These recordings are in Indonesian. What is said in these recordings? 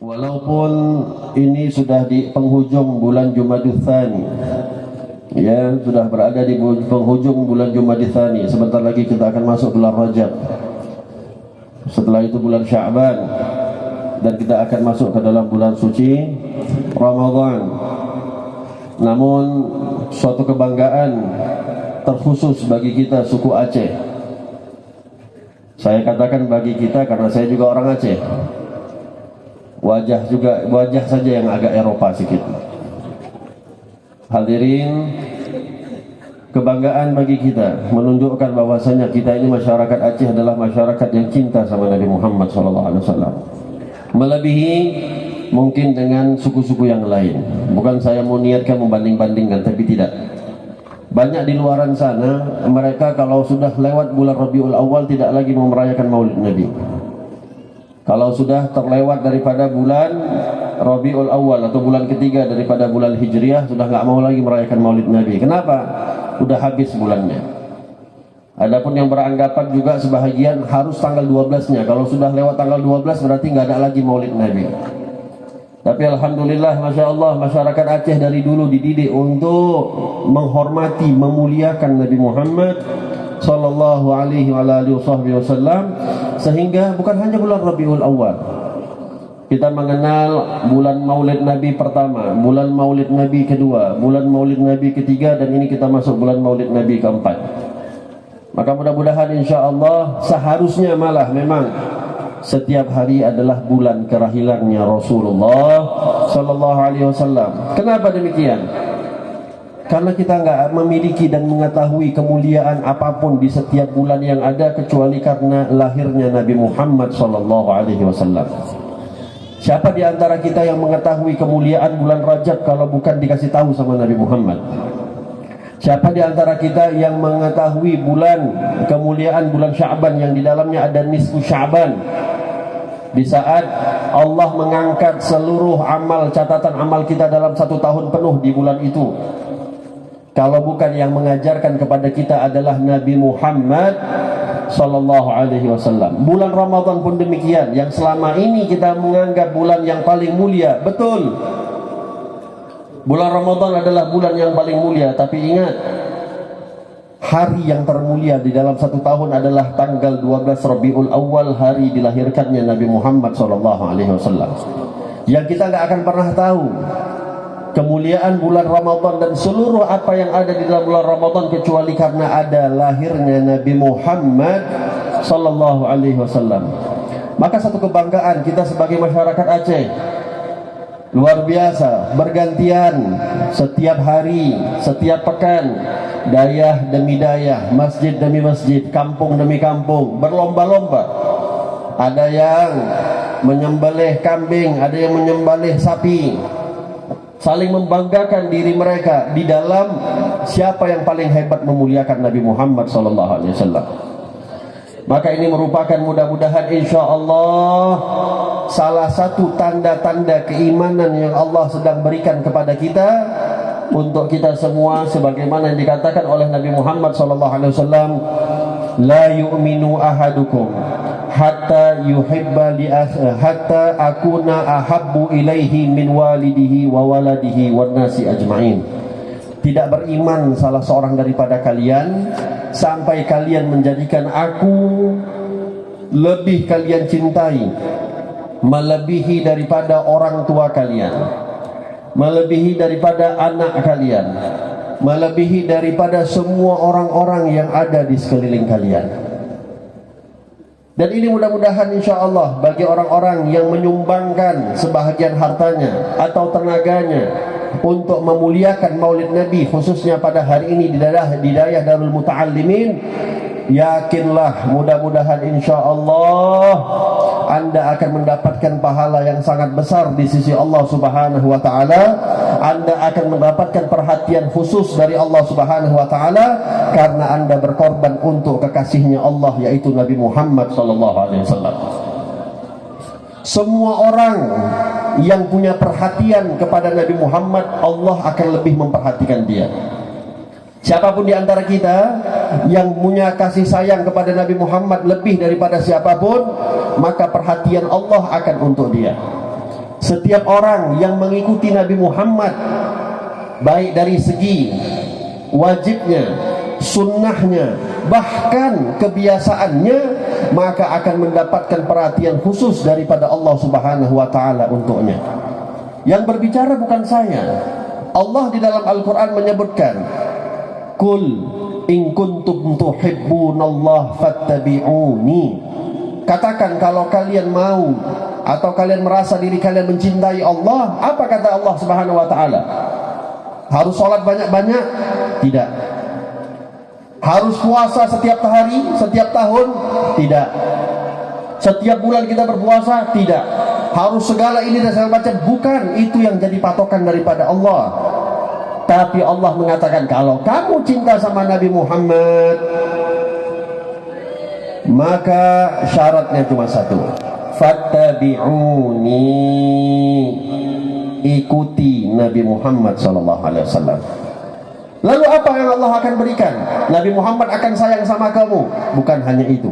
Walaupun ini sudah di penghujung bulan Jumadil Tsani, ya, sudah berada di penghujung bulan Jumadil Tsani. Sebentar lagi kita akan masuk bulan Rajab. Setelah itu bulan Sya'ban, dan kita akan masuk ke dalam bulan suci Ramadan. Namun suatu kebanggaan terkhusus bagi kita suku Aceh. Saya katakan bagi kita karena saya juga orang Aceh. Wajah saja yang agak Eropa sedikit. Hadirin, kebanggaan bagi kita menunjukkan bahwasanya kita ini masyarakat Aceh adalah masyarakat yang cinta sama Nabi Muhammad SAW. Melebihi mungkin dengan suku-suku yang lain. Bukan saya mau niatkan membanding-bandingkan, tapi tidak. Banyak di luaran sana, mereka kalau sudah lewat bulan Rabiul Awal tidak lagi mau merayakan Maulid Nabi. Kalau sudah terlewat daripada bulan Rabiul Awal atau bulan ketiga daripada bulan Hijriah, sudah nggak mau lagi merayakan Maulid Nabi. Kenapa? Udah habis bulannya. Adapun yang beranggapan juga sebahagian harus tanggal 12-nya. Kalau sudah lewat tanggal 12 berarti nggak ada lagi Maulid Nabi. Tapi alhamdulillah, masya Allah, masyarakat Aceh dari dulu dididik untuk menghormati, memuliakan Nabi Muhammad sallallahu alaihi wasallam, sehingga bukan hanya bulan Rabiul Awal. Kita mengenal bulan Maulid Nabi pertama, bulan Maulid Nabi kedua, bulan Maulid Nabi ketiga, dan ini kita masuk bulan Maulid Nabi keempat. Maka mudah-mudahan insya Allah seharusnya malah memang setiap hari adalah bulan kelahirannya Rasulullah sallallahu alaihi wasallam. Kenapa demikian? Karena kita nggak memiliki dan mengetahui kemuliaan apapun di setiap bulan yang ada kecuali karena lahirnya Nabi Muhammad sallallahu alaihi wasallam. Siapa di antara kita yang mengetahui kemuliaan bulan Rajab kalau bukan dikasih tahu sama Nabi Muhammad? Siapa di antara kita yang mengetahui kemuliaan bulan Sya'ban yang di dalamnya ada nisfu Sya'ban, di saat Allah mengangkat seluruh catatan amal kita dalam 1 tahun penuh di bulan itu? Kalau bukan yang mengajarkan kepada kita adalah Nabi Muhammad sallallahu alaihi wasallam. Bulan Ramadan pun demikian, yang selama ini kita menganggap bulan yang paling mulia. Betul, bulan Ramadan adalah bulan yang paling mulia, tapi ingat, hari yang termulia di dalam 1 tahun adalah tanggal 12 Rabiul Awal, hari dilahirkannya Nabi Muhammad sallallahu alaihi wasallam. Yang kita nggak akan pernah tahu kemuliaan bulan Ramadan dan seluruh apa yang ada di dalam bulan Ramadan kecuali karena ada lahirnya Nabi Muhammad sallallahu alaihi wasallam. Maka satu kebanggaan kita sebagai masyarakat Aceh, luar biasa, bergantian setiap hari, setiap pekan, dayah demi dayah, masjid demi masjid, kampung demi kampung, berlomba-lomba. Ada yang menyembelih kambing, ada yang menyembelih sapi, saling membanggakan diri mereka di dalam siapa yang paling hebat memuliakan Nabi Muhammad SAW. Maka ini merupakan mudah-mudahan insya Allah salah satu tanda-tanda keimanan yang Allah sedang berikan kepada kita, untuk kita semua, sebagaimana yang dikatakan oleh Nabi Muhammad SAW, la yu'minu ahadukum hatta yuhibba hatta akuna ahabbu ilaihi min walidihi wa waladihi wan nasi ajma'in. Tidak beriman salah seorang daripada kalian sampai kalian menjadikan aku lebih kalian cintai, melebihi daripada orang tua kalian, melebihi daripada anak kalian, melebihi daripada semua orang-orang yang ada di sekeliling kalian. Dan ini mudah-mudahan insya Allah bagi orang-orang yang menyumbangkan sebahagian hartanya atau tenaganya untuk memuliakan Maulid Nabi, khususnya pada hari ini di daerah Darul Muta'allimin, yakinlah mudah-mudahan insya Allah Anda akan mendapatkan pahala yang sangat besar di sisi Allah Subhanahu wa Ta'ala. Anda akan mendapatkan perhatian khusus dari Allah Subhanahu wa Ta'ala karena Anda berkorban untuk kekasihnya Allah, yaitu Nabi Muhammad sallallahu alaihi wasallam. Semua orang yang punya perhatian kepada Nabi Muhammad, Allah akan lebih memperhatikan dia. Siapapun di antara kita yang punya kasih sayang kepada Nabi Muhammad lebih daripada siapapun, maka perhatian Allah akan untuk dia. Setiap orang yang mengikuti Nabi Muhammad, baik dari segi wajibnya, sunnahnya, bahkan kebiasaannya, maka akan mendapatkan perhatian khusus daripada Allah Subhanahu wa Ta'ala untuknya. Yang berbicara bukan saya. Allah di dalam Al-Quran menyebutkan, Qul in kuntum tuhibbunallah fattabi'uni. Katakan kalau kalian mau atau kalian merasa diri kalian mencintai Allah, apa kata Allah Subhanahu wa Ta'ala? Harus sholat banyak-banyak? Tidak. Harus puasa setiap hari, setiap tahun? Tidak. Setiap bulan kita berpuasa? Tidak. Harus segala ini dan segala macam? Bukan. Itu yang jadi patokan daripada Allah. Tapi Allah mengatakan, kalau kamu cinta sama Nabi Muhammad, maka syaratnya cuma satu, fattabi'uni, ikuti Nabi Muhammad SAW. Lalu apa yang Allah akan berikan? Nabi Muhammad akan sayang sama kamu. Bukan hanya itu,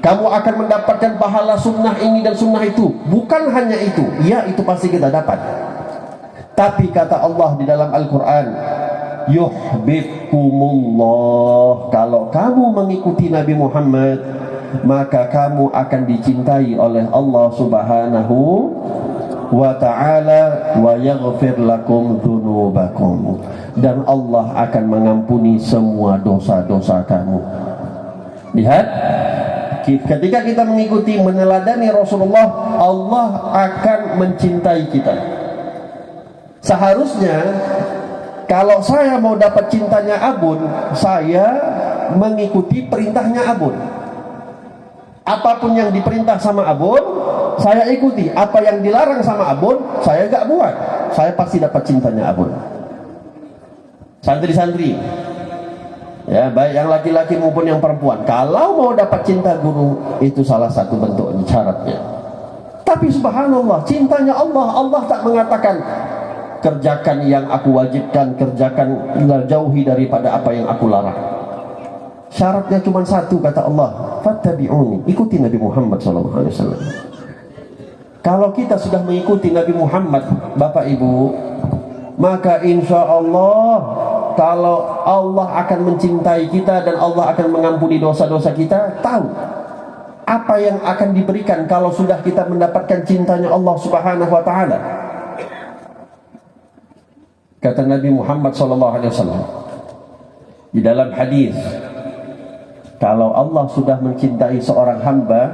kamu akan mendapatkan pahala sunnah ini dan sunnah itu. Bukan hanya itu, ya itu pasti kita dapat. Tapi kata Allah di dalam Al-Quran, yuhibbukumullah, kalau kamu mengikuti Nabi Muhammad, maka kamu akan dicintai oleh Allah Subhanahu wa Ta'ala, wa yaghfir lakum dzunubakum, dan Allah akan mengampuni semua dosa-dosa kamu. Lihat, ketika kita mengikuti, meneladani Rasulullah, Allah akan mencintai kita. Seharusnya kalau saya mau dapat cintanya Abun, saya mengikuti perintahnya Abun. Apapun yang diperintah sama Abun, saya ikuti. Apa yang dilarang sama Abun, saya gak buat. Saya pasti dapat cintanya Abun. Santri-santri, ya, baik yang laki-laki maupun yang perempuan, kalau mau dapat cinta guru, itu salah satu bentuk syaratnya. Tapi subhanallah, cintanya Allah, Allah tak mengatakan kerjakan yang aku wajibkan, kerjakan, jauhi daripada apa yang aku larang. Syaratnya cuma satu, kata Allah, fattabi'uni, ikuti Nabi Muhammad SAW. Kalau kita sudah mengikuti Nabi Muhammad, Bapak Ibu, maka insya Allah, kalau Allah akan mencintai kita dan Allah akan mengampuni dosa-dosa kita, tahu apa yang akan diberikan kalau sudah kita mendapatkan cintanya Allah Subhanahu wa Ta'ala. Kata Nabi Muhammad SAW di dalam hadis, kalau Allah sudah mencintai seorang hamba,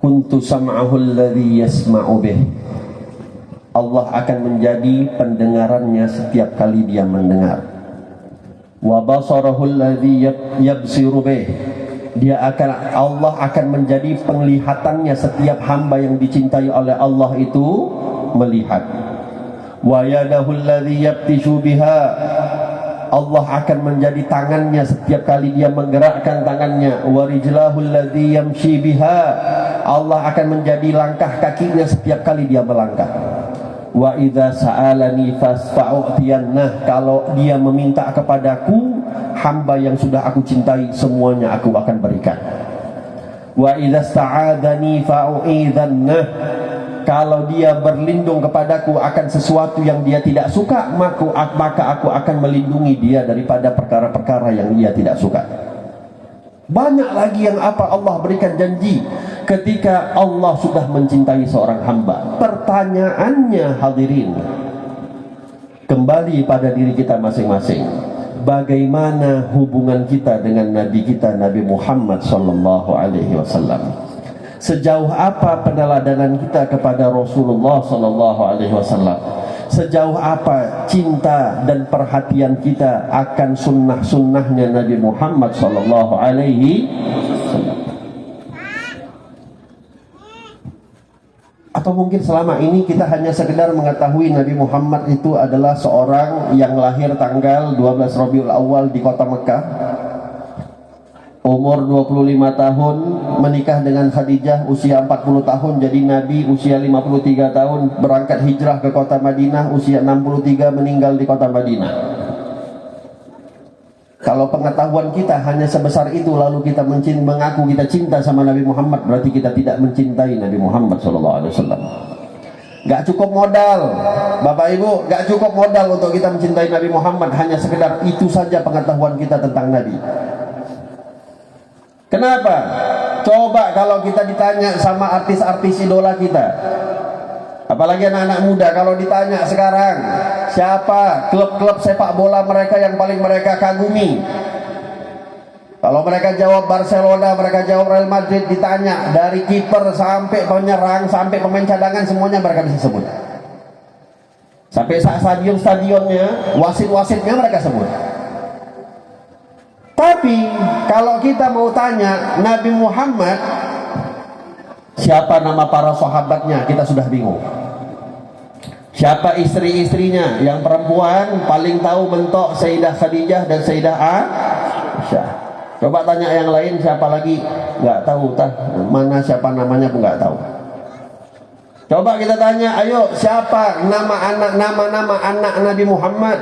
kuntu sam'ahu alladhi yasma'u bih, Allah akan menjadi pendengarannya setiap kali dia mendengar. Wa basarahu alladhi yabsiru bih, Allah akan menjadi penglihatannya setiap hamba yang dicintai oleh Allah itu melihat. Wa yadahu alladhi yabtishu biha, Allah akan menjadi tangannya setiap kali dia menggerakkan tangannya. Wa rijlahu alladhi yamshi biha, Allah akan menjadi langkah kakinya setiap kali dia melangkah. Wa idza sa'alani fasfa'utiyannah, kalau dia meminta kepadaku, hamba yang sudah aku cintai, semuanya aku akan berikan. Wa idza sta'adani fa'u'idzannah, kalau dia berlindung kepadaku akan sesuatu yang dia tidak suka, maka aku akan melindungi dia daripada perkara-perkara yang dia tidak suka. Banyak lagi yang apa Allah berikan janji ketika Allah sudah mencintai seorang hamba. Pertanyaannya, hadirin, kembali pada diri kita masing-masing. Bagaimana hubungan kita dengan Nabi kita, Nabi Muhammad SAW? Sejauh apa peneladanan kita kepada Rasulullah SAW? Sejauh apa cinta dan perhatian kita akan sunnah-sunnahnya Nabi Muhammad SAW? Atau mungkin selama ini kita hanya sekedar mengetahui Nabi Muhammad itu adalah seorang yang lahir tanggal 12 Rabiul Awal di kota Mekah, umur 25 tahun, menikah dengan Khadijah, usia 40 tahun jadi Nabi, usia 53 tahun berangkat hijrah ke kota Madinah, usia 63 meninggal di kota Madinah. Kalau pengetahuan kita hanya sebesar itu, lalu kita mengaku kita cinta sama Nabi Muhammad, berarti kita tidak mencintai Nabi Muhammad SAW. Gak cukup modal, Bapak Ibu, gak cukup modal untuk kita mencintai Nabi Muhammad. Hanya sekedar itu saja pengetahuan kita tentang Nabi. Kenapa? Coba kalau kita ditanya sama artis-artis idola kita, apalagi anak-anak muda, kalau ditanya sekarang siapa klub-klub sepak bola mereka yang paling mereka kagumi, kalau mereka jawab Barcelona, mereka jawab Real Madrid, ditanya dari kiper sampai penyerang sampai pemain cadangan semuanya mereka bisa sebut. Sampai stadion-stadionnya, wasit-wasitnya mereka sebut. Tapi kalau kita mau tanya Nabi Muhammad, siapa nama para sahabatnya, kita sudah bingung. Siapa istri-istrinya? Yang perempuan paling tahu bentuk Sayyidah Khadijah dan Sayyidah Aisyah. Coba tanya yang lain, siapa lagi? Nggak tahu, mana siapa namanya pun nggak tahu. Coba kita tanya, ayo siapa nama anak Nabi Muhammad?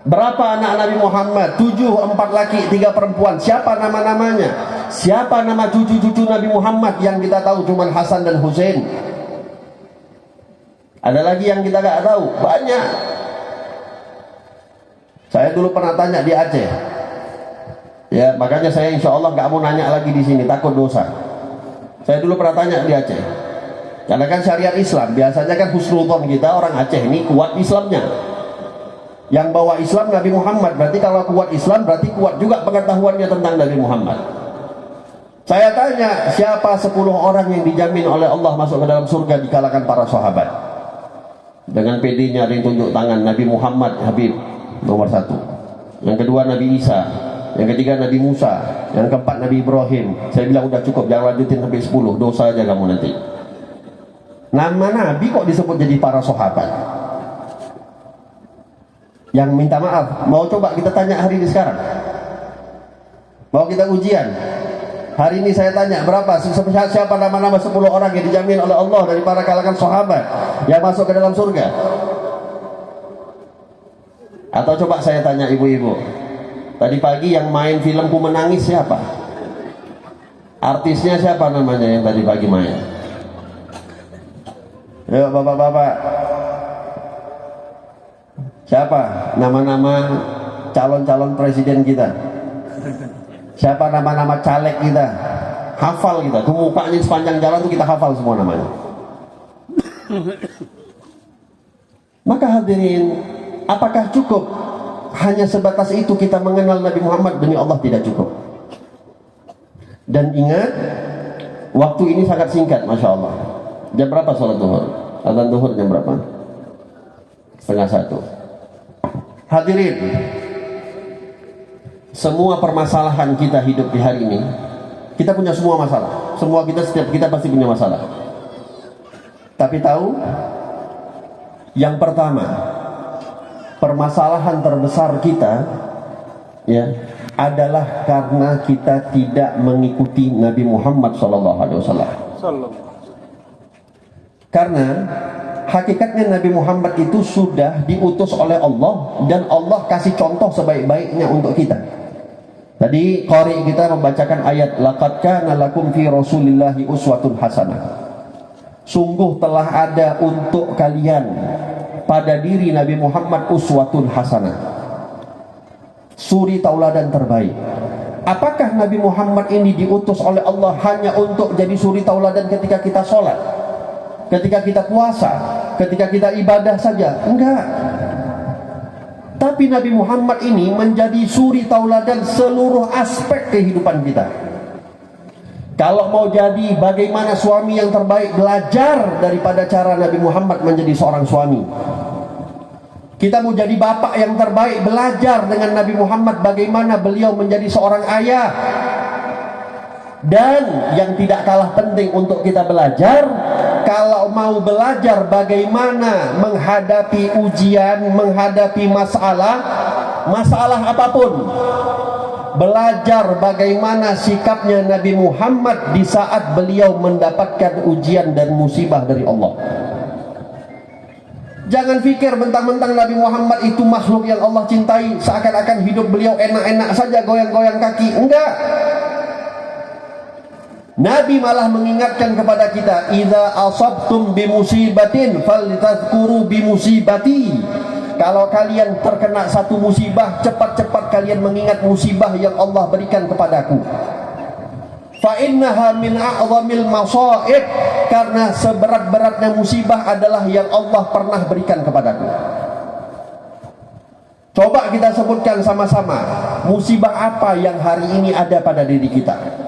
Berapa anak Nabi Muhammad? 7, 4 laki, 3 perempuan. Siapa nama-namanya? Siapa nama cucu-cucu Nabi Muhammad? Yang kita tahu cuma Hasan dan Husain. Ada lagi yang kita nggak tahu? Banyak. Saya dulu pernah tanya di Aceh. Ya, makanya saya insya Allah nggak mau nanya lagi di sini, takut dosa. Saya dulu pernah tanya di Aceh. Karena kan syariat Islam, biasanya kan husnudon kita orang Aceh ini kuat Islamnya. Yang bawa Islam Nabi Muhammad, berarti kalau kuat Islam berarti kuat juga pengetahuannya tentang Nabi Muhammad. Saya tanya, siapa 10 orang yang dijamin oleh Allah masuk ke dalam surga di kalangan para sahabat? Dengan PD-nya ada yang tunjuk tangan, Nabi Muhammad Habib nomor 1. Yang kedua Nabi Isa, yang ketiga Nabi Musa, yang keempat Nabi Ibrahim. Saya bilang udah cukup, jangan lanjutin sampai 10, dosa aja kamu nanti. Nama Nabi kok disebut jadi para sahabat? Yang minta maaf, mau coba kita tanya hari ini sekarang? Mau kita ujian? Hari ini saya tanya, berapa? Siapa nama-nama 10 orang yang dijamin oleh Allah dari para kalangan sahabat yang masuk ke dalam surga? Atau coba saya tanya ibu-ibu, tadi pagi yang main film Ku Menangis siapa? Artisnya siapa namanya yang tadi pagi main? Ayo bapak-bapak, siapa nama-nama calon-calon presiden kita? Siapa nama-nama caleg kita? Hafal kita, mukanya sepanjang jalan tuh kita hafal semua namanya. Maka hadirin, apakah cukup hanya sebatas itu kita mengenal Nabi Muhammad? Demi Allah tidak cukup. Dan ingat, waktu ini sangat singkat, Masya Allah. Jam berapa sholat duhur? Azan duhur jam berapa? 12:30. Hadirin, semua permasalahan kita hidup di hari ini, kita punya semua masalah. Semua kita, setiap kita pasti punya masalah. Tapi tahu, yang pertama, permasalahan terbesar kita ya adalah karena kita tidak mengikuti Nabi Muhammad SAW. Karena hakikatnya Nabi Muhammad itu sudah diutus oleh Allah dan Allah kasih contoh sebaik-baiknya untuk kita. Tadi qari kita membacakan ayat laqad kana lakum fi rasulillahi uswatun hasanah. Sungguh telah ada untuk kalian pada diri Nabi Muhammad uswatun hasanah, suri tauladan terbaik. Apakah Nabi Muhammad ini diutus oleh Allah hanya untuk jadi suri tauladan ketika kita sholat, ketika kita puasa, ketika kita ibadah saja? Enggak. Tapi Nabi Muhammad ini menjadi suri tauladan seluruh aspek kehidupan kita. Kalau mau jadi bagaimana suami yang terbaik, belajar daripada cara Nabi Muhammad menjadi seorang suami. Kita mau jadi bapak yang terbaik, belajar dengan Nabi Muhammad bagaimana beliau menjadi seorang ayah. Dan yang tidak kalah penting untuk kita belajar, kalau mau belajar bagaimana menghadapi ujian, menghadapi masalah apapun, belajar bagaimana sikapnya Nabi Muhammad di saat beliau mendapatkan ujian dan musibah dari Allah. Jangan pikir mentang-mentang Nabi Muhammad itu makhluk yang Allah cintai, seakan-akan hidup beliau enak-enak saja, goyang-goyang kaki. Enggak. Nabi malah mengingatkan kepada kita, idza asabtum bimusibatin faltadhkuru bimusibati. Kalau kalian terkena satu musibah, cepat-cepat kalian mengingat musibah yang Allah berikan kepadaku. Fa innaha min a'zamil masaib, karena seberat-beratnya musibah adalah yang Allah pernah berikan kepadaku. Coba kita sebutkan sama-sama, musibah apa yang hari ini ada pada diri kita.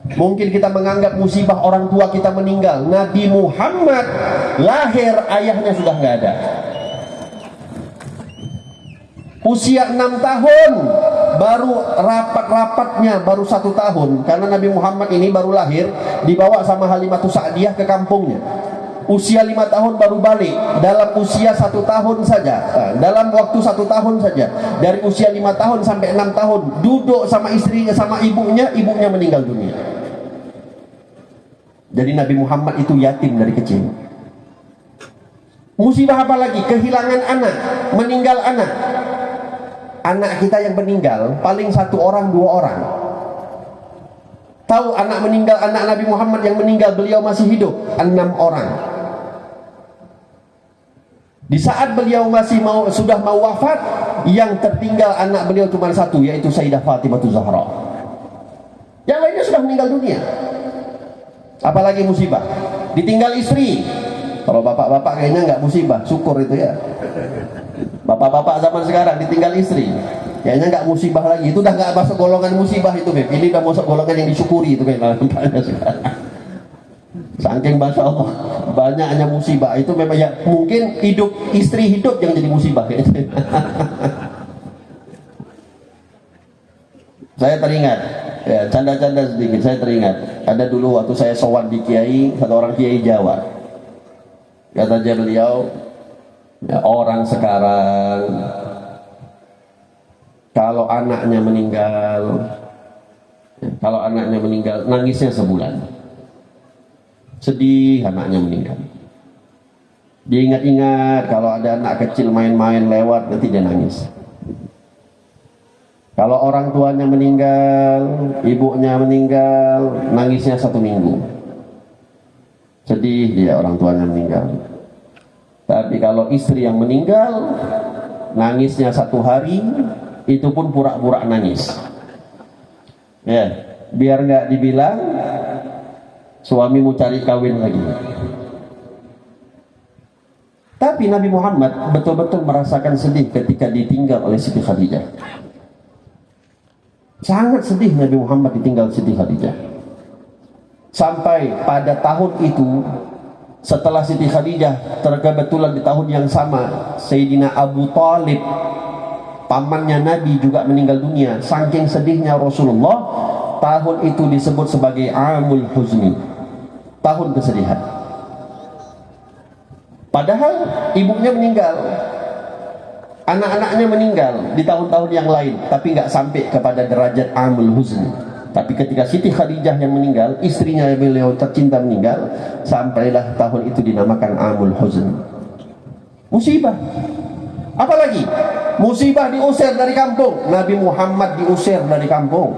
Mungkin kita menganggap musibah orang tua kita meninggal. Nabi Muhammad lahir, ayahnya sudah nggak ada. Usia 6 tahun, baru rapat-rapatnya baru 1 tahun. Karena Nabi Muhammad ini baru lahir, dibawa sama Halimatus Sa'diyah ke kampungnya. Usia 5 tahun baru balik. Dalam usia 1 tahun saja, dalam waktu 1 tahun saja, dari usia 5 tahun sampai 6 tahun, duduk sama istrinya, sama ibunya meninggal dunia. Jadi Nabi Muhammad itu yatim dari kecil. Musibah apa lagi? Kehilangan anak, meninggal anak. Anak kita yang meninggal paling 1 orang 2 orang. Tahu anak meninggal, anak Nabi Muhammad yang meninggal beliau masih hidup 6 orang. Di saat beliau sudah mau wafat, yang tertinggal anak beliau cuma 1, yaitu Sayyidah Fatimah Zahra. Yang lainnya sudah meninggal dunia. Apalagi musibah, ditinggal istri. Kalau bapak-bapak kayaknya nggak musibah, syukur itu ya. Bapak-bapak zaman sekarang ditinggal istri, kayaknya nggak musibah lagi. Itu udah nggak masuk golongan musibah itu, Beb. Ini udah masuk golongan yang disyukuri itu kayaknya sekarang. Saking Masya Allah banyaknya musibah itu, memang ya mungkin istri hidup yang jadi musibah kayaknya. Saya teringat, ya canda-canda sedikit, saya teringat ada dulu waktu saya sowan di kiai, satu orang kiai Jawa. Kata beliau, ya, orang sekarang kalau anaknya meninggal, nangisnya sebulan. Sedih anaknya meninggal. Dia ingat-ingat kalau ada anak kecil main-main lewat, nanti dia nangis. Kalau orang tuanya meninggal, ibunya meninggal, nangisnya 1 minggu. Sedih dia orang tuanya meninggal. Tapi kalau istri yang meninggal, nangisnya 1 hari, itu pun pura-pura nangis. Ya, biar nggak dibilang suamimu cari kawin lagi. Tapi Nabi Muhammad betul-betul merasakan sedih ketika ditinggal oleh Siti Khadijah. Sangat sedih Nabi Muhammad ditinggal Siti Khadijah. Sampai pada tahun itu, setelah Siti Khadijah, kebetulan di tahun yang sama Sayyidina Abu Talib, pamannya Nabi, juga meninggal dunia. Saking sedihnya Rasulullah, tahun itu disebut sebagai Amul Huzni, tahun kesedihan. Padahal ibunya meninggal, anak-anaknya meninggal di tahun-tahun yang lain, tapi nggak sampai kepada derajat Amul Huzni. Tapi ketika Siti Khadijah yang meninggal, istrinya beliau tercinta meninggal, sampailah tahun itu dinamakan Amul Huzni. Musibah. Apalagi musibah, diusir dari kampung. Nabi Muhammad diusir dari kampung.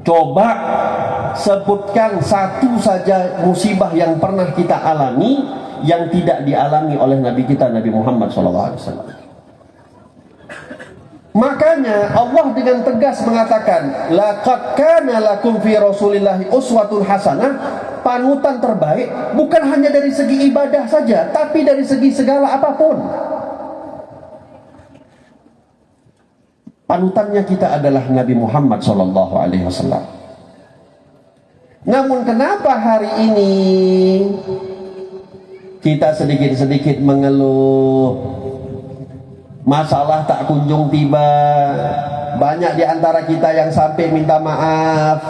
Coba sebutkan satu saja musibah yang pernah kita alami yang tidak dialami oleh Nabi kita, Nabi Muhammad SAW. Makanya Allah dengan tegas mengatakan, laqad kana lakum fi Rasulillahi uswatun hasanah. Panutan terbaik bukan hanya dari segi ibadah saja, tapi dari segi segala apapun. Panutannya kita adalah Nabi Muhammad SAW. Namun kenapa hari ini kita sedikit-sedikit mengeluh, masalah tak kunjung tiba, banyak di antara kita yang sampai minta maaf,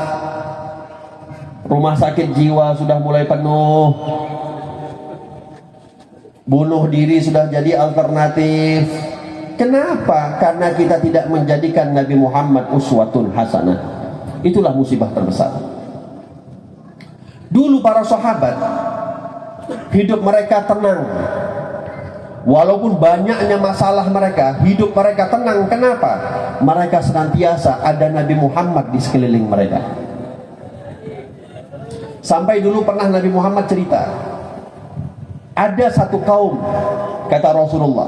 rumah sakit jiwa sudah mulai penuh, bunuh diri sudah jadi alternatif. Kenapa? Karena kita tidak menjadikan Nabi Muhammad uswatun hasanah. Itulah musibah terbesar. Dulu para sahabat, hidup mereka tenang. Walaupun banyaknya masalah mereka, hidup mereka tenang. Kenapa? Mereka senantiasa ada Nabi Muhammad di sekeliling mereka. Sampai dulu pernah Nabi Muhammad cerita, ada satu kaum, kata Rasulullah,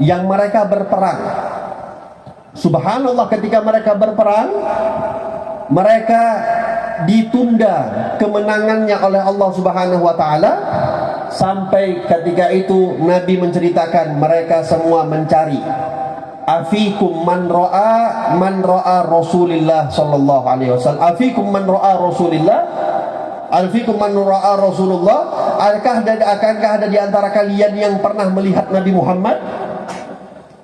yang mereka berperang. Subhanallah, ketika mereka berperang, mereka ditunda kemenangannya oleh Allah Subhanahu wa taala, sampai ketika itu Nabi menceritakan mereka semua mencari, afikum man ra'a Rasulillah sallallahu alaihi wasallam, afikum man ra'a Rasulillah, afikum man ra'a Rasulullah, akankah ada di antara kalian yang pernah melihat Nabi Muhammad?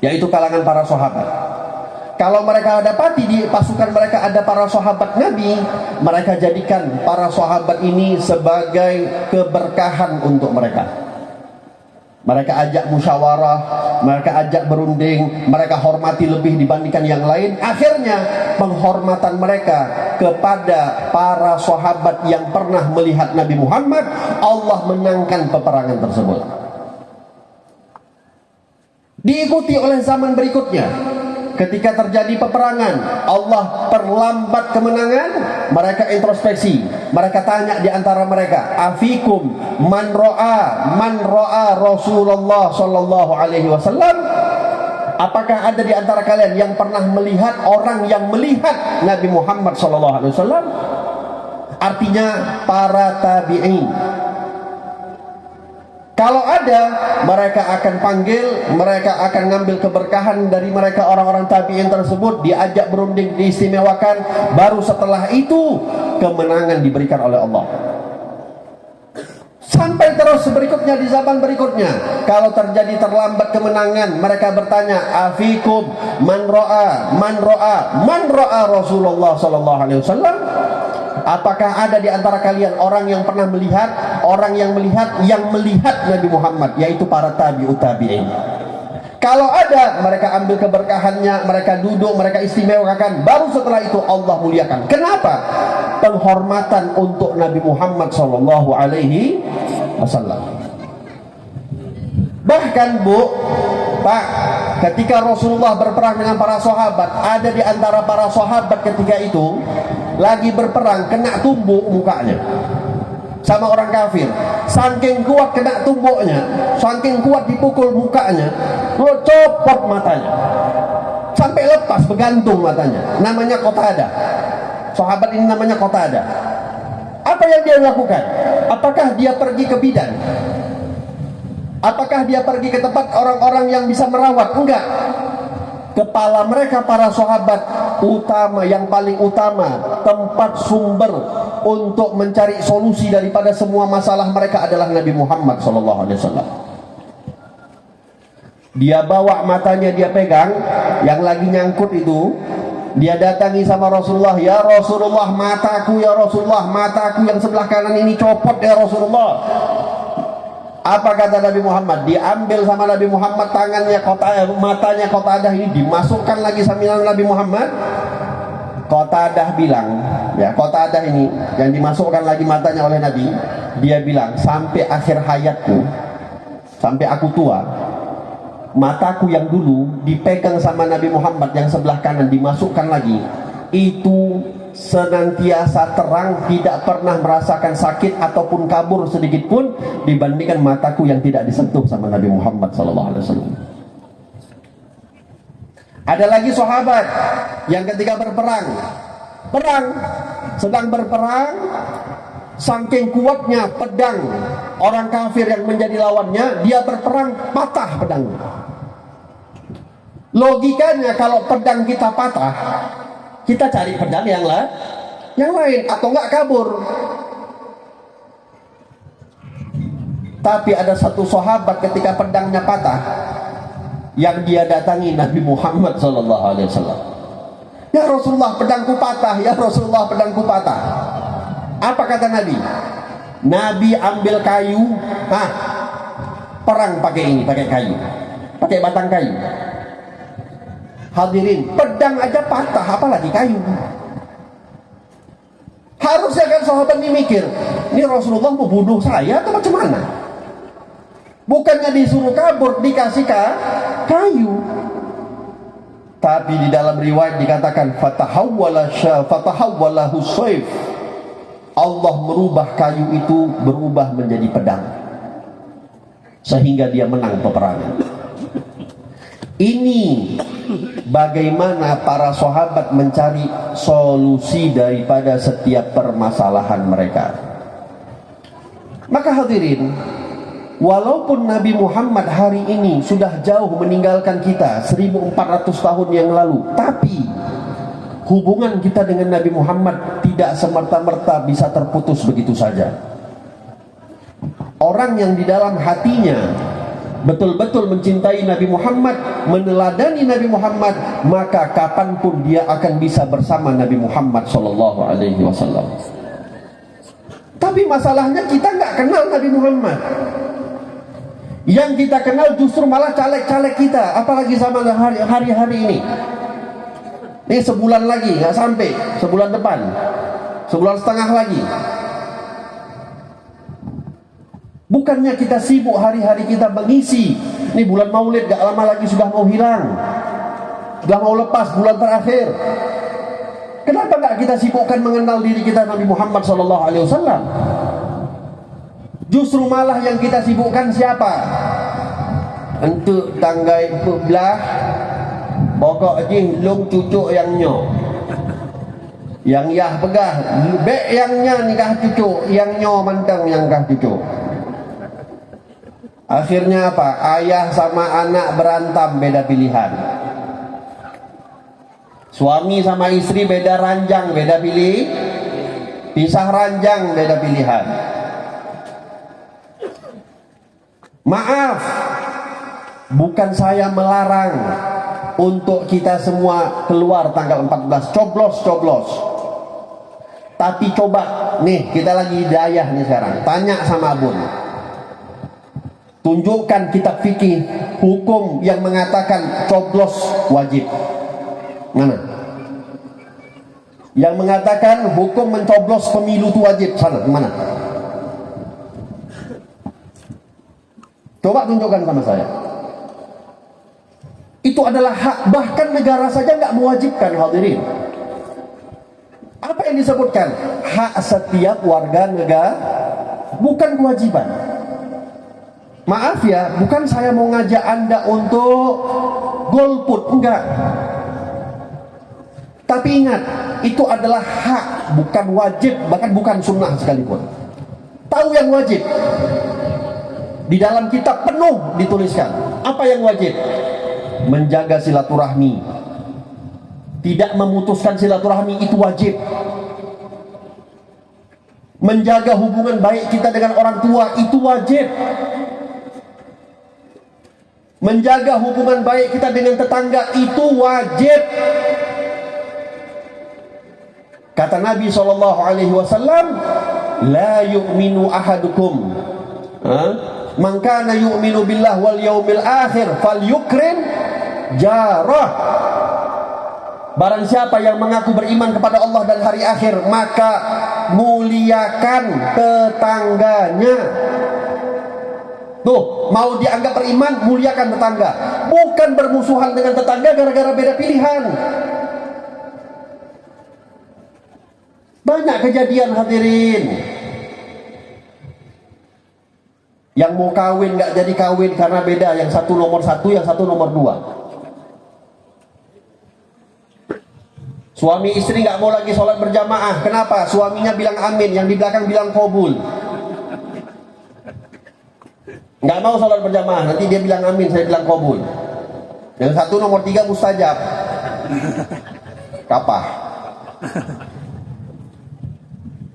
Yaitu kalangan para sahabat. Kalau mereka dapati di pasukan mereka ada para sahabat Nabi, mereka jadikan para sahabat ini sebagai keberkahan untuk mereka. Mereka ajak musyawarah, mereka ajak berunding, mereka hormati lebih dibandingkan yang lain. Akhirnya penghormatan mereka kepada para sahabat yang pernah melihat Nabi Muhammad, Allah menangkan peperangan tersebut. Diikuti oleh zaman berikutnya. Ketika terjadi peperangan, Allah perlambat kemenangan, mereka introspeksi, mereka tanya di antara mereka, afikum man ra'a Rasulullah sallallahu alaihi wasallam, apakah ada di antara kalian yang pernah melihat orang yang melihat Nabi Muhammad sallallahu alaihi wasallam? Artinya para tabi'in. Kalau ada, mereka akan panggil, mereka akan ngambil keberkahan dari mereka orang-orang tabi'in tersebut, diajak berunding, diistimewakan, baru setelah itu kemenangan diberikan oleh Allah. Sampai terus berikutnya, di zaman berikutnya, kalau terjadi terlambat kemenangan, mereka bertanya, afikum man ra'a Rasulullah sallallahu alaihi wasallam, apakah ada di antara kalian orang yang pernah melihat, orang yang melihat Nabi Muhammad, yaitu para tabi'ut tabi'in. Kalau ada, mereka ambil keberkahannya, mereka duduk, mereka istimewakan, baru setelah itu Allah muliakan. Kenapa? Penghormatan untuk Nabi Muhammad sallallahu alaihi wasallam. Bahkan Pak, ketika Rasulullah berperang dengan para sahabat, ada di antara para sahabat ketika itu lagi berperang, kena tumbuk mukanya sama orang kafir. Saking kuat kena tumbuknya, saking kuat dipukul mukanya, lo copot matanya sampai lepas, bergantung matanya. Namanya Qatadah. Sahabat ini namanya Qatadah. Apa yang dia lakukan? Apakah dia pergi ke bidan? Apakah dia pergi ke tempat orang-orang yang bisa merawat? Enggak. Kepala mereka para sahabat utama, yang paling utama, tempat sumber untuk mencari solusi daripada semua masalah mereka adalah Nabi Muhammad SAW. Dia bawa matanya, dia pegang, yang lagi nyangkut itu, dia datangi sama Rasulullah, ya Rasulullah, mataku, ya Rasulullah, mataku yang sebelah kanan ini copot ya Rasulullah. Apa kata Nabi Muhammad? Diambil sama Nabi Muhammad tangannya, matanya Qatadah ini dimasukkan lagi sama Nabi Muhammad. Qatadah bilang, ya Qatadah ini yang dimasukkan lagi matanya oleh Nabi, dia bilang, sampai akhir hayatku, sampai aku tua, mataku yang dulu dipegang sama Nabi Muhammad yang sebelah kanan dimasukkan lagi, itu senantiasa terang, tidak pernah merasakan sakit ataupun kabur sedikit pun dibandingkan mataku yang tidak disentuh sama Nabi Muhammad SAW. Ada lagi sahabat yang ketika sedang berperang, saking kuatnya pedang orang kafir yang menjadi lawannya, dia berperang, patah pedangnya. Logikanya kalau pedang kita patah, kita cari pedang yang lain, atau enggak kabur. Tapi ada satu sahabat ketika pedangnya patah, yang dia datangi Nabi Muhammad SAW. Ya Rasulullah, pedangku patah. Ya Rasulullah, pedangku patah. Apa kata Nabi? Nabi ambil kayu, perang pakai kayu, pakai batang kayu. Hadirin, pedang aja patah, apalagi kayu. Harusnya kan sahabat ini mikir, ini Rasulullah mau bunuh saya atau macam mana? Bukannya disuruh kabur, dikasih kayu. Tapi di dalam riwayat dikatakan fatahawwalahu sayf. Allah merubah kayu itu berubah menjadi pedang, sehingga dia menang peperangan. Ini bagaimana para sahabat mencari solusi daripada setiap permasalahan mereka. Maka hadirin, walaupun Nabi Muhammad hari ini sudah jauh meninggalkan kita 1400 tahun yang lalu, tapi hubungan kita dengan Nabi Muhammad tidak semerta-merta bisa terputus begitu saja. Orang yang di dalam hatinya betul-betul mencintai Nabi Muhammad, meneladani Nabi Muhammad, maka kapanpun dia akan bisa bersama Nabi Muhammad sallallahu alaihi wasallam. Tapi masalahnya kita nggak kenal Nabi Muhammad. Yang kita kenal justru malah caleg-caleg kita, apalagi sama hari-hari ini. Ini sebulan lagi, nggak sampai sebulan depan, sebulan setengah lagi. Bukannya kita sibuk hari-hari kita mengisi. Ini bulan Maulid gak lama lagi sudah mau hilang, sudah mau lepas bulan terakhir. Kenapa gak kita sibukkan mengenal diri kita Nabi Muhammad SAW? Justru malah yang kita sibukkan siapa? Untuk tanggai belah, pokok je long cucuk yang nyo, yang yah pegah, bek yangnya nikah cucuk, yang nyo mantang yang kah cucuk. Akhirnya apa? Ayah sama anak berantam, beda pilihan. Suami sama istri beda ranjang, beda pilih. Pisah ranjang, beda pilihan. Maaf, bukan saya melarang untuk kita semua keluar tanggal 14 coblos. Tapi coba nih, kita lagi hidayah nih sekarang. Tanya sama Abun, tunjukkan kitab fikih hukum yang mengatakan coblos wajib. Mana? Yang mengatakan hukum mencoblos pemilu itu wajib, sana, mana? Coba tunjukkan sama saya. Itu adalah hak, bahkan negara saja nggak mewajibkan, hadirin. Apa yang disebutkan? Hak setiap warga negara, bukan kewajiban. Maaf ya, bukan saya mau ngajak Anda untuk golput, enggak. Tapi ingat, itu adalah hak, bukan wajib, bahkan bukan sunnah sekalipun. Tahu yang wajib? Di dalam kitab penuh dituliskan. Apa yang wajib? Menjaga silaturahmi. Tidak memutuskan silaturahmi itu wajib. Menjaga hubungan baik kita dengan orang tua itu wajib. Menjaga hubungan baik kita dengan tetangga itu wajib. Kata Nabi SAW, la yu'minu ahadukum man kana yu'minu billah wal yaumil akhir falyukrim jarah. Barang siapa yang mengaku beriman kepada Allah dan hari akhir, maka muliakan tetangganya. Tuh, mau dianggap beriman, muliakan tetangga. Bukan bermusuhan dengan tetangga gara-gara beda pilihan. Banyak kejadian, hadirin. Yang mau kawin gak jadi kawin karena beda. Yang satu nomor 1, yang satu nomor 2. Suami istri gak mau lagi sholat berjamaah. Kenapa? Suaminya bilang amin, yang di belakang bilang qabul. Nggak mau sholat berjamaah, nanti dia bilang amin, saya bilang qabul. Yang satu nomor 3 mustajab. Kapah.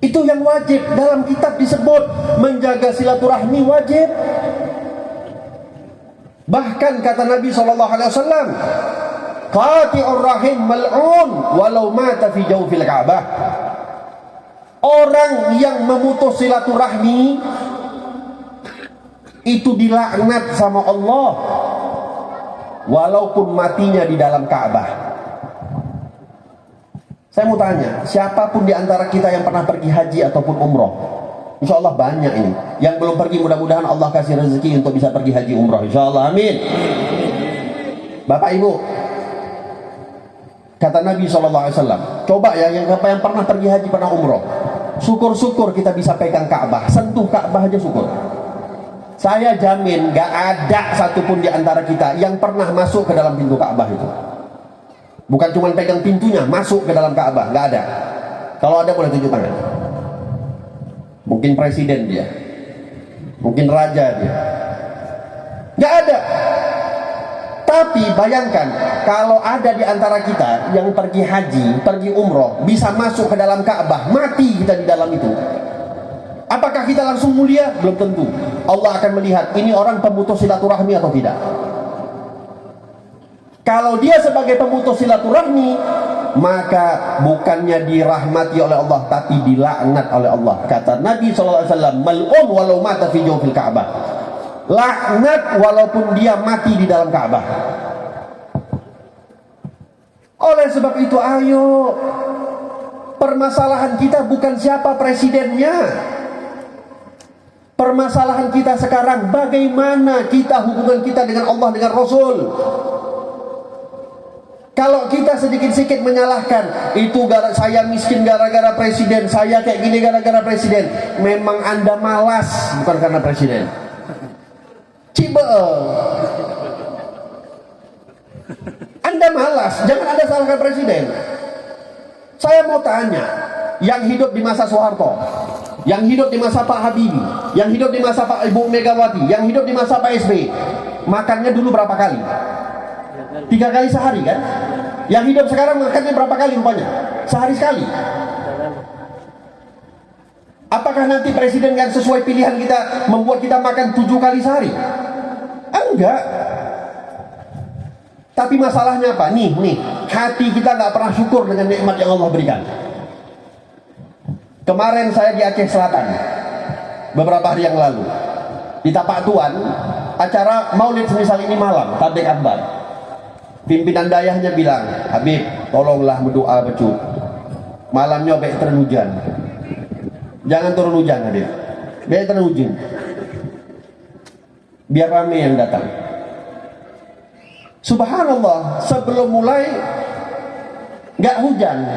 Itu yang wajib. Dalam kitab disebut menjaga silaturahmi wajib. Bahkan kata Nabi SAW, qati'ur rahim mal'un walau mata fi jawfil Ka'bah. Orang yang memutus silaturahmi itu dilaknat sama Allah walaupun matinya di dalam Ka'bah. Saya mau tanya, siapapun di antara kita yang pernah pergi haji ataupun umroh, insya Allah banyak ini. Yang belum pergi, mudah-mudahan Allah kasih rezeki untuk bisa pergi haji umroh, insya Allah, amin. Bapak Ibu, kata Nabi SAW, coba ya yang pernah pergi haji, pernah umroh, Syukur-syukur kita bisa pegang Ka'bah, sentuh Ka'bah aja syukur. Saya jamin gak ada satupun di antara kita yang pernah masuk ke dalam pintu Ka'bah itu. Bukan cuma pegang pintunya, masuk ke dalam Ka'bah, gak ada. Kalau ada boleh tunjuk tangan. Mungkin presiden dia, mungkin raja dia, gak ada. Tapi bayangkan kalau ada di antara kita yang pergi haji, pergi umroh, bisa masuk ke dalam Ka'bah, mati kita di dalam itu. Apakah kita langsung mulia? Belum tentu. Allah akan melihat ini orang pemutus silaturahmi atau tidak. Kalau dia sebagai pemutus silaturahmi, maka bukannya dirahmati oleh Allah, tapi dilaknat oleh Allah. Kata Nabi SAW, mal'un walau mata fi jawfil Ka'bah. Laknat walaupun dia mati di dalam Ka'bah. Oleh sebab itu, ayo, permasalahan kita bukan siapa presidennya. Permasalahan kita sekarang bagaimana kita hubungan kita dengan Allah, dengan Rasul. Kalau kita sedikit-sedikit menyalahkan, itu saya miskin gara-gara presiden, saya kayak gini gara-gara presiden, memang Anda malas, bukan karena presiden. Anda malas, jangan Anda salahkan presiden. Saya mau tanya, yang hidup di masa Soeharto, yang hidup di masa Pak Habibie, yang hidup di masa Pak Ibu Megawati, yang hidup di masa Pak SBY, makannya dulu berapa kali? 3 kali sehari kan? Yang hidup sekarang makannya berapa kali rupanya? Sehari sekali. Apakah nanti presiden yang sesuai pilihan kita membuat kita makan 7 kali sehari? Enggak. Tapi masalahnya apa? Nih, hati kita nggak pernah syukur dengan nikmat yang Allah berikan. Kemarin saya di Aceh Selatan, beberapa hari yang lalu, di Tapak Tuan, acara Maulid semisal ini malam, tablik akbar. Pimpinan dayahnya bilang, Habib, tolonglah berdoa becut. Malamnya baik turun hujan. Jangan turun hujan, Habib. Baik turun hujan. Biar ramai yang datang. Subhanallah, sebelum mulai nggak hujan,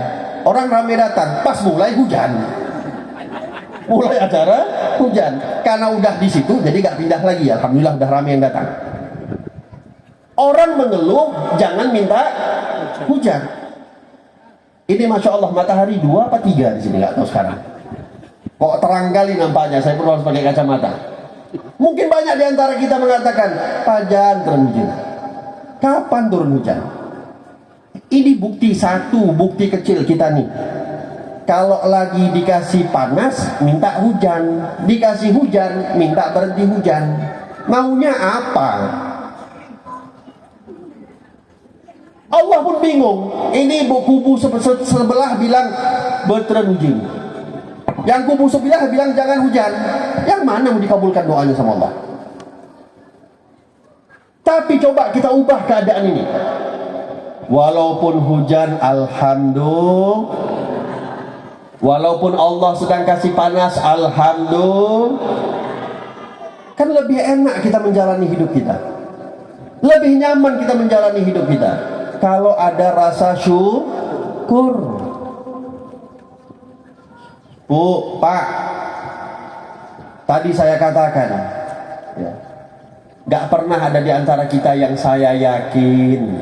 orang ramai datang. Pas mulai hujan. Mulai acara hujan. Karena udah di situ, jadi nggak pindah lagi. Alhamdulillah udah ramai yang datang. Orang mengeluh, jangan minta hujan. Ini masya Allah matahari 2 apa 3 di sini, nggak tahu sekarang. Kok terang kali nampaknya, saya perlu harus pakai kacamata. Mungkin banyak di antara kita mengatakan, Pajan turun hujan. Kapan turun hujan? Ini bukti satu, bukti kecil kita nih. Kalau lagi dikasih panas, minta hujan. Dikasih hujan, minta berhenti hujan. Maunya apa? Allah pun bingung. Ini kubu sebelah bilang berturun hujan. Yang kubu sebelah bilang jangan hujan. Yang mana mau dikabulkan doanya sama Allah? Tapi coba kita ubah keadaan ini. Walaupun hujan, alhamdulillah. Walaupun Allah sedang kasih panas, alhamdulillah. Kan lebih enak kita menjalani hidup kita. Lebih nyaman kita menjalani hidup kita kalau ada rasa syukur. Bu, Pak, tadi saya katakan, ya, gak pernah ada di antara kita yang saya yakin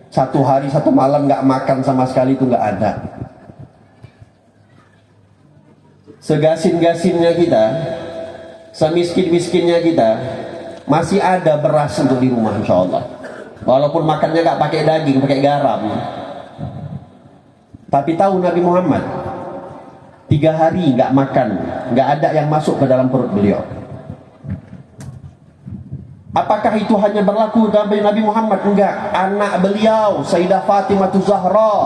1 hari 1 malam gak makan sama sekali, itu gak ada. Segasin-gasinnya kita, semiskin-miskinnya kita, masih ada beras untuk di rumah insya Allah. Walaupun makannya gak pakai daging, pakai garam. Tapi tahu Nabi Muhammad 3 hari gak makan, gak ada yang masuk ke dalam perut beliau. Apakah itu hanya berlaku bagi Nabi Muhammad? Enggak. Anak beliau Sayyidah Fatimah Zahra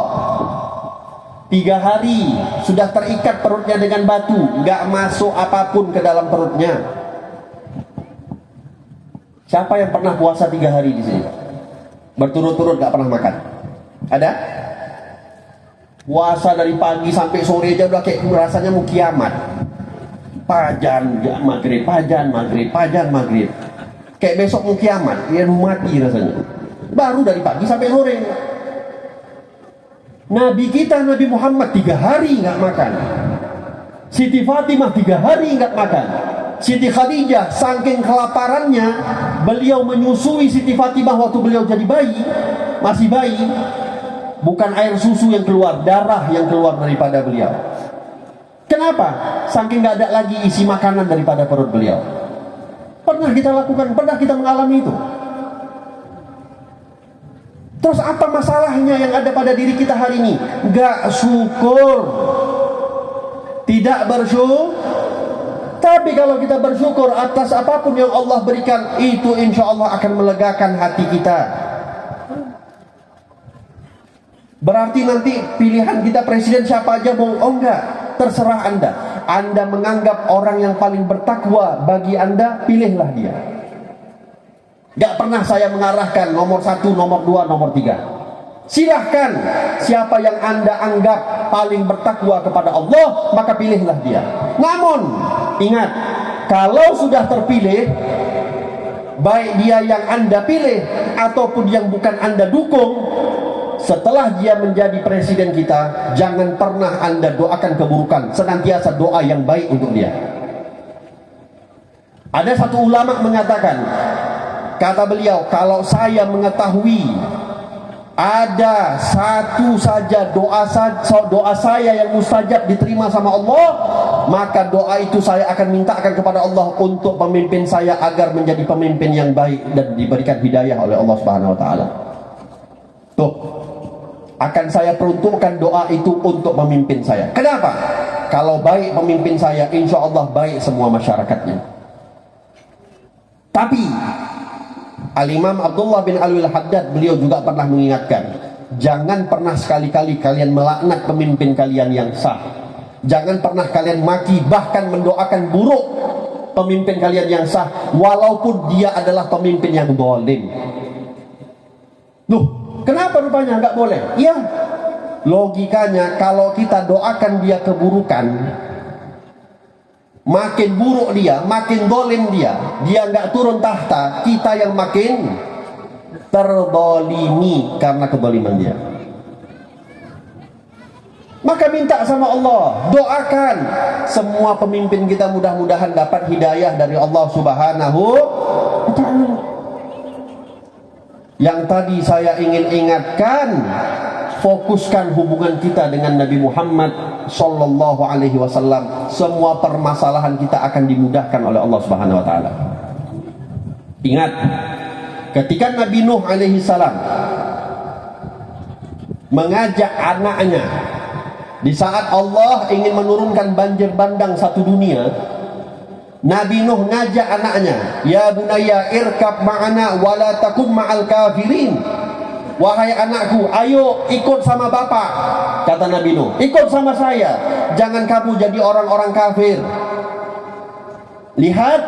3 hari sudah terikat perutnya dengan batu, enggak masuk apapun ke dalam perutnya. Siapa yang pernah puasa 3 hari di sini? Berturut-turut enggak pernah makan? Ada? Puasa dari pagi sampai sore aja udah kayak rasanya mau kiamat. Pajan maghrib, pajan maghrib, pajan maghrib. Kayak besok mau kiamat, dia mau mati rasanya. Baru dari pagi sampai sore. Nabi kita Nabi Muhammad 3 hari nggak makan. Siti Fatimah 3 hari nggak makan. Siti Khadijah saking kelaparannya, beliau menyusui Siti Fatimah waktu beliau jadi bayi, masih bayi. Bukan air susu yang keluar, darah yang keluar daripada beliau. Kenapa? Saking nggak ada lagi isi makanan daripada perut beliau. Pernah kita lakukan, pernah kita mengalami itu. Terus apa masalahnya yang ada pada diri kita hari ini? Gak syukur, tidak bersyukur. Tapi kalau kita bersyukur atas apapun yang Allah berikan, itu insya Allah akan melegakan hati kita. Berarti nanti pilihan kita presiden siapa aja, oh enggak, terserah Anda. Anda menganggap orang yang paling bertakwa bagi Anda, pilihlah dia. Gak pernah saya mengarahkan nomor 1, nomor 2, nomor 3. Silahkan siapa yang Anda anggap paling bertakwa kepada Allah, maka pilihlah dia. Namun ingat, kalau sudah terpilih, baik dia yang Anda pilih ataupun yang bukan Anda dukung, setelah dia menjadi presiden kita, jangan pernah Anda doakan keburukan, senantiasa doa yang baik untuk dia. Ada satu ulama mengatakan, kata beliau, kalau saya mengetahui ada satu saja doa saya yang mustajab diterima sama Allah, maka doa itu saya akan mintakan kepada Allah untuk pemimpin saya agar menjadi pemimpin yang baik dan diberikan hidayah oleh Allah Subhanahu wa taala. Tuh, akan saya peruntukkan doa itu untuk pemimpin saya. Kenapa? Kalau baik pemimpin saya, insya Allah baik semua masyarakatnya. Tapi Al-Imam Abdullah bin Alwi-Al-Haddad, beliau juga pernah mengingatkan, jangan pernah sekali-kali kalian melaknat pemimpin kalian yang sah. Jangan pernah kalian maki, bahkan mendoakan buruk pemimpin kalian yang sah, walaupun dia adalah pemimpin yang zalim. Loh, kenapa rupanya nggak boleh? Iya, logikanya kalau kita doakan dia keburukan, makin buruk dia, makin zalim dia nggak turun tahta, kita yang makin terzalimi karena kezaliman dia. Maka minta sama Allah, doakan semua pemimpin kita mudah-mudahan dapat hidayah dari Allah Subhanahu wa ta'ala. Yang tadi saya ingin ingatkan, fokuskan hubungan kita dengan Nabi Muhammad sallallahu alaihi wasallam. Semua permasalahan kita akan dimudahkan oleh Allah Subhanahu wa taala. Ingat, ketika Nabi Nuh alaihi salam mengajak anaknya di saat Allah ingin menurunkan banjir bandang satu dunia, Nabi Nuh ngajak anaknya, ya bunayya irkab ma'ana wala takum ma'al kafirin. Wahai anakku, ayo ikut sama bapak, kata Nabi Nuh, ikut sama saya, jangan kamu jadi orang-orang kafir. Lihat,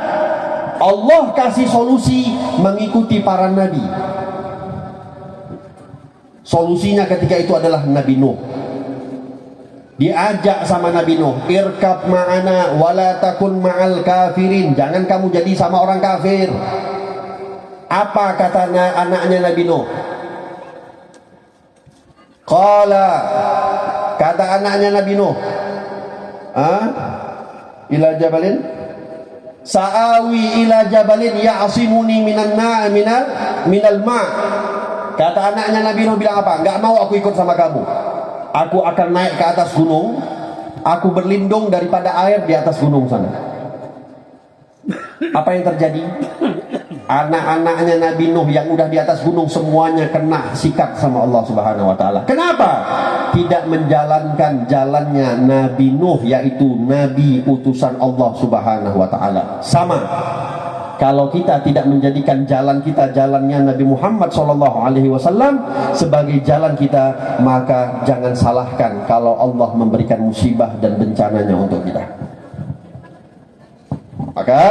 Allah kasih solusi mengikuti para nabi. Solusinya ketika itu adalah Nabi Nuh. Diajak sama Nabi Nuh, irkab ma'ana wala takun ma'al kafirin, jangan kamu jadi sama orang kafir. Apa kata anaknya Nabi Nuh? Qala, kata anaknya Nabi Nuh, ila jabalin sa'awi ila jabalin ya'asimuni minal ma'. Kata anaknya Nabi Nuh bilang apa? Enggak mau aku ikut sama kamu. Aku akan naik ke atas gunung, aku berlindung daripada air di atas gunung sana. Apa yang terjadi? Anak-anaknya Nabi Nuh yang udah di atas gunung semuanya kena sikat sama Allah Subhanahu wa taala. Kenapa? Tidak menjalankan jalannya Nabi Nuh, yaitu nabi utusan Allah Subhanahu wa taala. Sama, kalau kita tidak menjadikan jalan kita jalannya Nabi Muhammad SAW sebagai jalan kita, maka jangan salahkan kalau Allah memberikan musibah dan bencananya untuk kita. Maka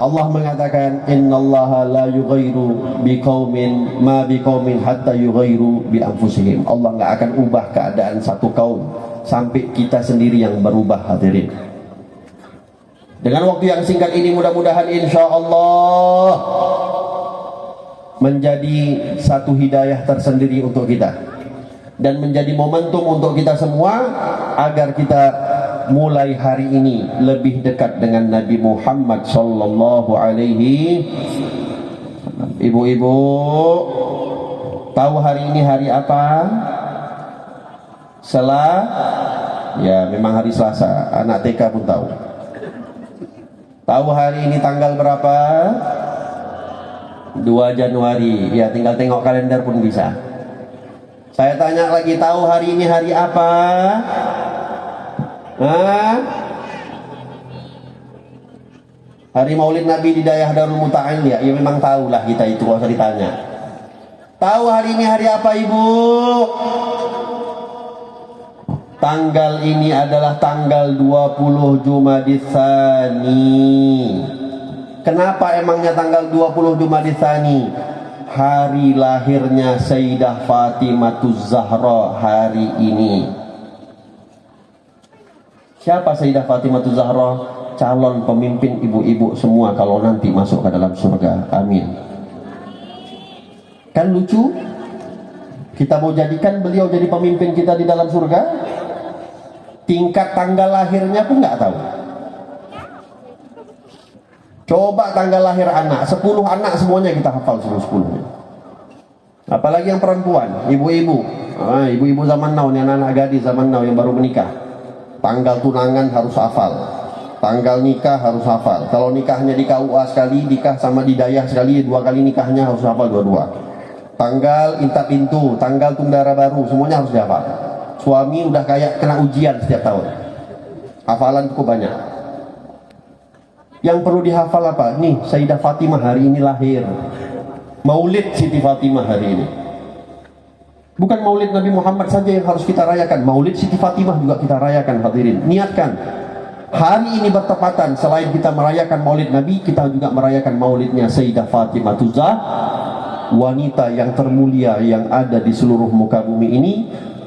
Allah mengatakan, innallaha la yughayyiru biqaumin ma biqaumin hatta yughayyiru bi anfusihim. Allah enggak akan ubah keadaan satu kaum sampai kita sendiri yang berubah, hadirin. Dengan waktu yang singkat ini, mudah-mudahan insya Allah menjadi satu hidayah tersendiri untuk kita dan menjadi momentum untuk kita semua agar kita mulai hari ini lebih dekat dengan Nabi Muhammad sallallahu alaihi. Ibu-ibu tahu hari ini hari apa? Ya memang hari Selasa. Anak TK pun tahu. Tahu hari ini tanggal berapa? 2 Januari. Ya tinggal tengok kalender pun bisa. Saya tanya lagi, tahu hari ini hari apa? Hari Maulid Nabi di daerah Darul Muta'al ya? Ya memang tahulah kita itu, gak usah ditanya. Tahu hari ini hari apa ibu? Tanggal ini adalah tanggal 20 Jumadits Tsani. Kenapa emangnya tanggal 20 Jumadits Tsani? Hari lahirnya Sayyidah Fatimatuz Zahra hari ini. Siapa Sayyidah Fatimatuz Zahra? Calon pemimpin ibu-ibu semua kalau nanti masuk ke dalam surga. Amin. Kan lucu? Kita mau jadikan beliau jadi pemimpin kita di dalam surga, tingkat tanggal lahirnya pun nggak tahu. Coba tanggal lahir anak, 10 anak semuanya kita hafal 10-10. Apalagi yang perempuan, ibu-ibu. Ibu-ibu zaman now, anak-anak gadis zaman now yang baru menikah. Tanggal tunangan harus hafal. Tanggal nikah harus hafal. Kalau nikahnya di KUA sekali, nikah sama di dayah sekali, 2 kali nikahnya harus hafal dua-dua. Tanggal inta pintu, tanggal tundara baru, semuanya harus dihafal. Suami udah kayak kena ujian setiap tahun. Hafalan cukup banyak. Yang perlu dihafal apa? Nih, Sayyidah Fatimah hari ini lahir. Maulid Siti Fatimah hari ini. Bukan maulid Nabi Muhammad saja yang harus kita rayakan, maulid Siti Fatimah juga kita rayakan hadirin. Niatkan. Hari ini bertepatan, selain kita merayakan maulid Nabi, kita juga merayakan maulidnya Sayyidah Fatimah Tuzah, wanita yang termulia yang ada di seluruh muka bumi ini,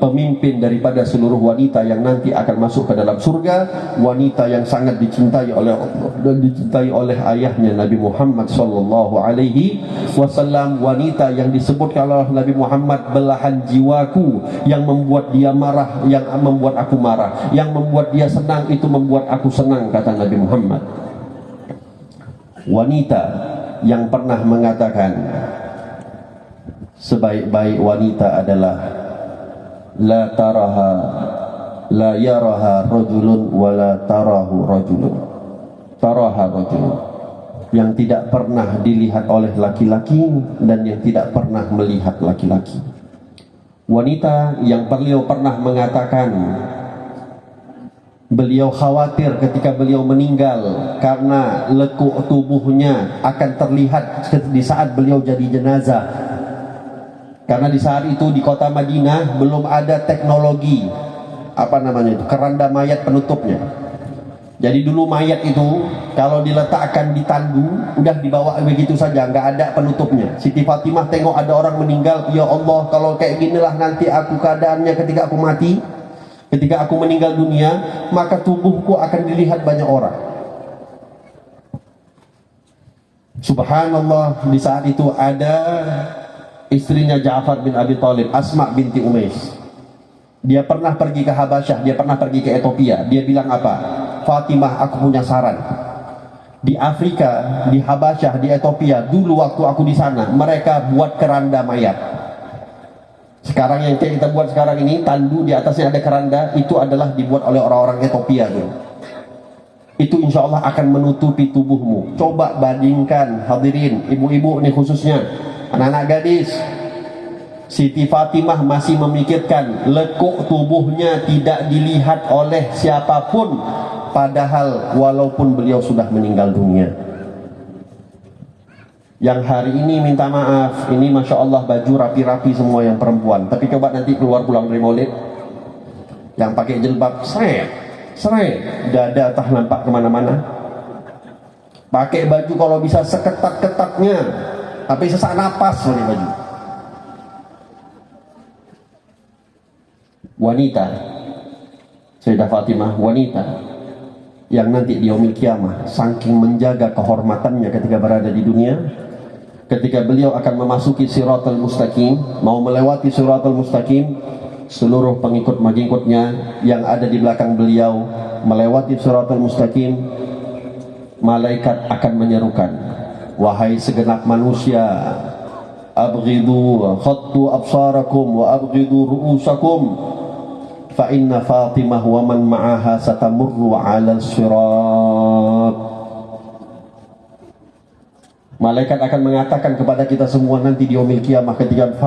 pemimpin daripada seluruh wanita yang nanti akan masuk ke dalam surga, wanita yang sangat dicintai oleh Allah dan dicintai oleh ayahnya Nabi Muhammad sallallahu alaihi wasallam, wanita yang disebut oleh Nabi Muhammad belahan jiwaku, yang membuat dia marah, yang membuat aku marah, yang membuat dia senang itu membuat aku senang, kata Nabi Muhammad. Wanita yang pernah mengatakan sebaik-baik wanita adalah la taraha la yaraha rajulun wa la tarahu rajulun. Taraha rajulun, yang tidak pernah dilihat oleh laki-laki dan yang tidak pernah melihat laki-laki. Wanita yang beliau pernah mengatakan beliau khawatir ketika beliau meninggal karena lekuk tubuhnya akan terlihat di saat beliau jadi jenazah. Karena di saat itu di kota Madinah belum ada teknologi keranda mayat penutupnya. Jadi dulu mayat itu kalau diletakkan di tandu udah dibawa begitu saja, nggak ada penutupnya. Siti Fatimah tengok ada orang meninggal, ya Allah kalau kayak ginilah nanti aku keadaannya ketika aku mati, ketika aku meninggal dunia, maka tubuhku akan dilihat banyak orang. Subhanallah, di saat itu ada istrinya Ja'far bin Abi Thalib, Asma binti Umais. Dia pernah pergi ke Habasyah, dia pernah pergi ke Ethiopia. Dia bilang apa? Fatimah, aku punya saran. Di Afrika, di Habasyah, di Ethiopia, dulu waktu aku di sana, mereka buat keranda mayat. Sekarang yang kita buat sekarang ini, tandu di atasnya ada keranda, itu adalah dibuat oleh orang-orang Ethiopia dulu. Itu insya Allah akan menutupi tubuhmu. Coba bandingkan hadirin, ibu-ibu ini khususnya, anak-anak gadis. Siti Fatimah masih memikirkan lekuk tubuhnya tidak dilihat oleh siapapun, padahal walaupun beliau sudah meninggal dunia. Yang hari ini minta maaf, ini Masya Allah baju rapi-rapi semua yang perempuan, tapi coba nanti keluar pulang dari maulid yang pakai jilbab seret dada tak nampak kemana-mana, pakai baju kalau bisa seketat-ketatnya tapi sesak napas pakai baju. Wanita Sayyidah Fatimah, wanita yang nanti di yaumil kiamah saking menjaga kehormatannya ketika berada di dunia, ketika beliau akan memasuki siratal mustaqim, mau melewati siratal mustaqim, seluruh pengikut-pengikutnya yang ada di belakang beliau melewati siratal mustaqim, malaikat akan menyerukan, wahai segenap manusia, abghidu khattu absarakum wa abghidu ru'usakum fa inna Fatimah wa man ma'aha satamurru 'ala sirat. Malaikat akan mengatakan kepada kita semua nanti di yaumil kiamah ketika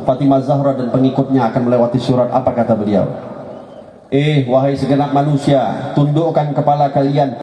Fatimah Zahra dan pengikutnya akan melewati surat, apa kata beliau? Wahai segenap manusia, tundukkan kepala kalian